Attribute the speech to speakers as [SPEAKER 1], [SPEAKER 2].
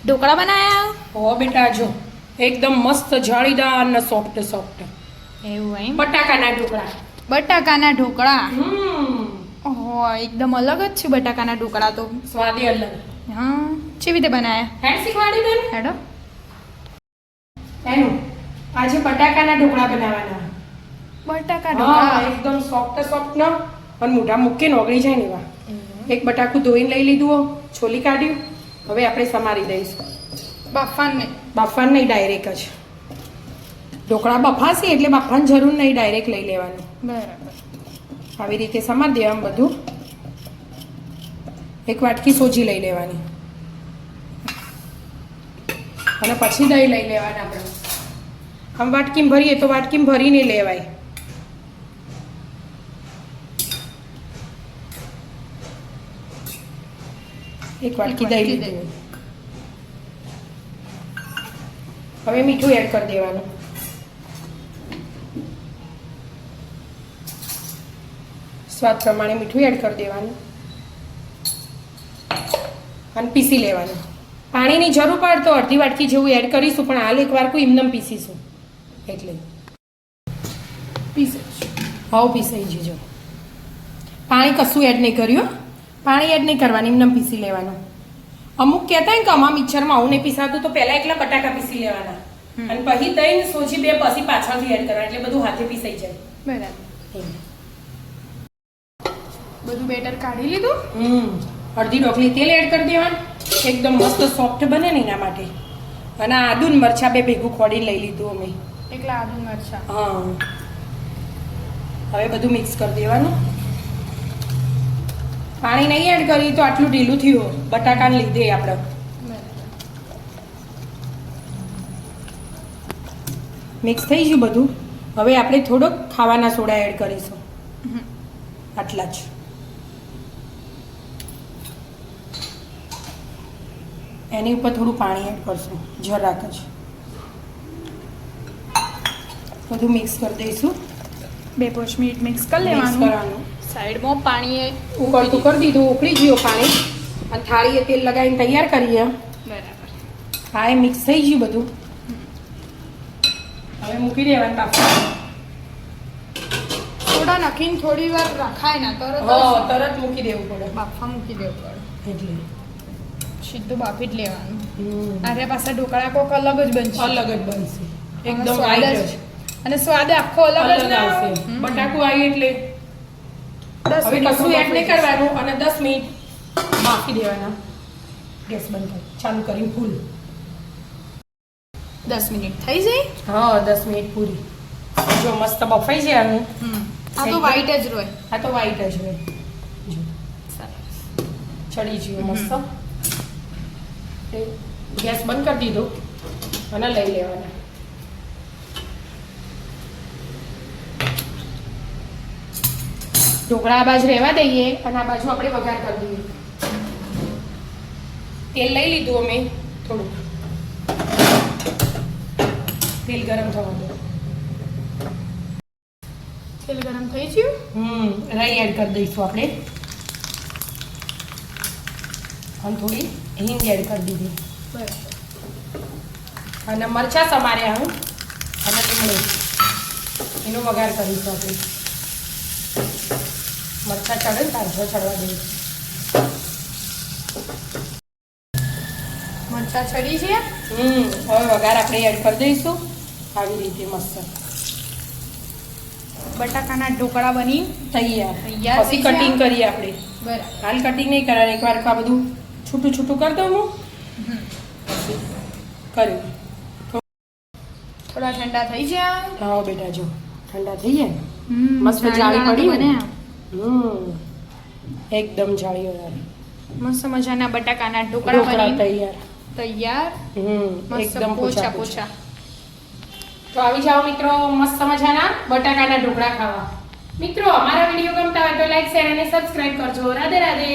[SPEAKER 1] ઢોકળા બનાયા?
[SPEAKER 2] હો બેટા જો એકદમ મસ્ત જાળીદાર અને સોફ્ટ સોફ્ટ
[SPEAKER 1] એવું એમ?
[SPEAKER 2] બટાકાના ઢોકળા.
[SPEAKER 1] બટાકાના ઢોકળા.
[SPEAKER 2] હમ
[SPEAKER 1] ઓહો, એકદમ અલગ જ છે બટાકાના ઢોકળા તો.
[SPEAKER 2] સ્વાદે અલગ.
[SPEAKER 1] હા, કેવી રીતે બનાયા?
[SPEAKER 2] હેડ શીખવાડી દે ને.
[SPEAKER 1] હેડો.
[SPEAKER 2] એનું આજે બટાકાના ઢોકળા બનાવવાના.
[SPEAKER 1] બટાકા
[SPEAKER 2] હા
[SPEAKER 1] ઢોકળા.
[SPEAKER 2] એકદમ સોફ્ટ સોફ્ટ ન અને મોઢા મૂકીને ઓગળી જાય ને એવા. એક બટાકું ધોઈને લઈ લીધું હો, છોલી કાઢ્યું. હવે આપણે સમારી દઈશું.
[SPEAKER 1] બાફાન ને
[SPEAKER 2] બાફવાનું નહીં, ડાયરેક્ટ જ. ઢોકળા બફાશે એટલે બાફવાની જરૂર નહીં, ડાયરેક્ટ લઈ લેવાનું.
[SPEAKER 1] બરાબર.
[SPEAKER 2] આવી રીતે સમારી દેવાનું બધું. એક વાટકી સોજી લઈ લેવાની અને પછી દહીં લઈ લેવાના આપણે. આમ વાટકીમાં ભરીએ તો વાટકીમાં ભરીને લેવાય. એક વાટકી દહીં લીધું. હવે મીઠું એડ કરી દેવાનું. સ્વાદ પ્રમાણે મીઠું એડ કરી દેવાનું અને પીસી લેવાનું. પાણીની જરૂર પડે તો અડધી વાટકી જેવું એડ કરીશું, પણ હાલ એક વાર કોઈ એમને પીસીશું એટલે પીસાઈ જજો. પાણી કશું એડ નહીં કર્યું. પાણી એડ નહીં કરવાનું, એમને પીસી લેવાનું. અમુક કહેતા ને કે અમારા મિક્સરમાં આવું નહીં પીસાતું, તો પહેલા એકલા બટાકા પીસી લેવાના અને પછી દહીં સોજી બે પછી પાછળથી એડ કરવાના, એટલે બધું હાથે પીસાઈ જાય.
[SPEAKER 1] બરાબર. બધું બેટર કાઢી લીધું.
[SPEAKER 2] અડધી ડોકલી તેલ એડ કરી દેવાનું. એકદમ મસ્ત સોફ્ટ બને ને એના માટે. અને આદુ ને મરચાં બે ભેગું ખોડીને લઈ લીધું અમે.
[SPEAKER 1] એકલા આદુ મરચાં.
[SPEAKER 2] હા, હવે બધું મિક્સ કરી દેવાનું. પાણી નહીં એડ કરી તો આટલું ઢીલું થયું બટાકાને લીધે આપણે. મિક્સ થઈ ગયું બધું. હવે આપણે થોડોક ખાવાના સોડા એડ કરીશું, આટલા જ. એની ઉપર થોડું પાણી એડ કરશું, જરાક જ. બધું મિક્સ કરી દઈશું.
[SPEAKER 1] 2-5 મિનિટ મિક્સ કરી
[SPEAKER 2] મિક્સ
[SPEAKER 1] લેવાનું.
[SPEAKER 2] કરવાનું.
[SPEAKER 1] સાઈડમાં પાણી
[SPEAKER 2] ઉકળતું કરી દીધું, ઉકળી ગયું પાણી. અને થાળીએ તેલ લગાવીને તૈયાર કરીએ.
[SPEAKER 1] બરાબર.
[SPEAKER 2] હા, એ મિક્સ થઈ ગયું બધું. હવે મૂકી દેવાનું બાફવા.
[SPEAKER 1] સોડા નાખીને થોડી વાર રખાય ના,
[SPEAKER 2] તરત મૂકી દેવું પડે.
[SPEAKER 1] બાફા મૂકી દેવું પડે.
[SPEAKER 2] એટલે
[SPEAKER 1] સીધું બાફી જ લેવાનું. આરે પાછા ઢોકળા કોક અલગ જ બનશે.
[SPEAKER 2] અલગ જ બનશે, એકદમ
[SPEAKER 1] સ્વાદ
[SPEAKER 2] white
[SPEAKER 1] જ. અને સ્વાદ આખો અલગ જ ના
[SPEAKER 2] આવશે.
[SPEAKER 1] આવશે.
[SPEAKER 2] બટાકું આવી એટલે
[SPEAKER 1] 10
[SPEAKER 2] હવે
[SPEAKER 1] મિનિટ
[SPEAKER 2] કશું એડ નહીં કરવાનું અને 10 મિનિટ બાફી દેવાના. ગેસ બંધ કરી ચાલુ કરીને ફૂલ.
[SPEAKER 1] 10 મિનિટ થઈ જાય.
[SPEAKER 2] હા, 10 મિનિટ પૂરી. જો મસ્ત બફાઈ જાય આનું.
[SPEAKER 1] આ તો વ્હાઈટ જ રહે.
[SPEAKER 2] આ તો white જ હોય. જો ચડી ગયું મસ્ત. ગેસ બંધ કરી દીધો અને લઈ લેવાના. ઢોકળા આ બાજુ રહેવા દઈએ અને આ બાજુ આપણે વઘાર કરી દઈએ. તેલ લઈ લીધું અમે થોડું. તેલ ગરમ થવા દો.
[SPEAKER 1] તેલ ગરમ થઈ ગયું.
[SPEAKER 2] રાઈ એડ કરી દઈશું આપણે અને થોડી હિંગ એડ કરી દીધી.
[SPEAKER 1] બરાબર.
[SPEAKER 2] અને મરચાં સમાર્યા હું અને લીમડો એનો વઘાર કરીશું આપણે. મરચાં ચડે ને તારજો ચડવા દઈએ.
[SPEAKER 1] મરચાં ચડી છે.
[SPEAKER 2] હવે વઘાર આપણે એડ કરી દઈશું આવી રીતે મસ્ત.
[SPEAKER 1] બટાકાના ઢોકળા બની
[SPEAKER 2] તૈયાર.
[SPEAKER 1] તૈયાર
[SPEAKER 2] પછી
[SPEAKER 1] થઈ ગયા?
[SPEAKER 2] કટિંગ કરીએ આપણે.
[SPEAKER 1] બરાબર.
[SPEAKER 2] હાલ કટિંગ નહીં કરવાનું, એકવાર આ બધું છૂટું છૂટું કરી દઉં હું. કર્યું.
[SPEAKER 1] થોડા ઠંડા થઈ ગયા.
[SPEAKER 2] હા બેટા જો ઠંડા થઈ જાય ને મસ્ત
[SPEAKER 1] જાળી
[SPEAKER 2] જાળી
[SPEAKER 1] વાળા
[SPEAKER 2] પડી ને.
[SPEAKER 1] બન્યા.
[SPEAKER 2] એકદમ જાળીઓ વાળી.
[SPEAKER 1] મસ્ત મજાના બટાકાના ઢોકળા
[SPEAKER 2] ઢોકળા
[SPEAKER 1] બની
[SPEAKER 2] તૈયાર.
[SPEAKER 1] તૈયાર. મસ્ત
[SPEAKER 2] એકદમ
[SPEAKER 1] પોચા
[SPEAKER 2] પોચા
[SPEAKER 1] પોચા.
[SPEAKER 2] તો આવી જાઓ મિત્રો મસ્ત મજાના બટાકાના ઢોકળા ખાવા. મિત્રો અમારા વિડીયો ગમતા હોય તો લાઈક શેર અને સબસ્ક્રાઇબ કરજો. રાધે રાધે.